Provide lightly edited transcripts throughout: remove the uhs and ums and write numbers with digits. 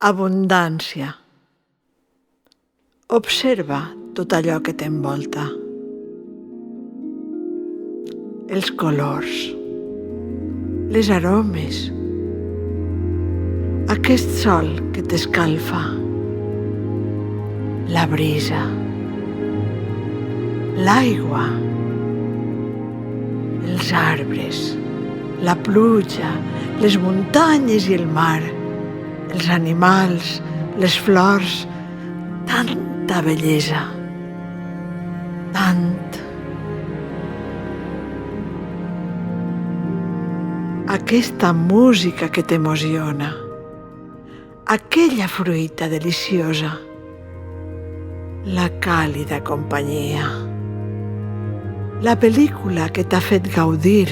Abundància. Observa tot allò que t'envolta. Els colors, les aromes, aquest sol que t'escalfa, la brisa, l'aigua, els arbres, la pluja, les muntanyes i el mar, els animals, les flors, tanta bellesa, tant. Aquesta música que t'emociona, aquella fruita deliciosa, la càlida companyia, la pel·lícula que t'ha fet gaudir.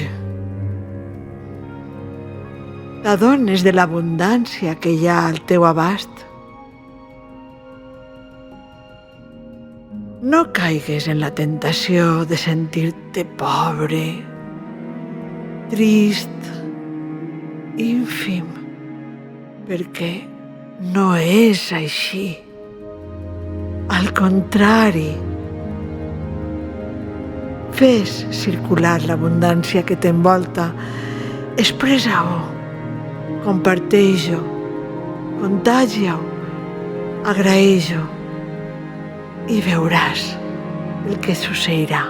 T'adones de l'abundància que hi ha al teu abast. No caigues en la tentació de sentir-te pobre, trist, ínfim, perquè no és així. Al contrari, fes circular l'abundància que t'envolta, expressa-ho, comparteix-ho, contagia-ho, agraeix-ho i veuràs el que succeirà.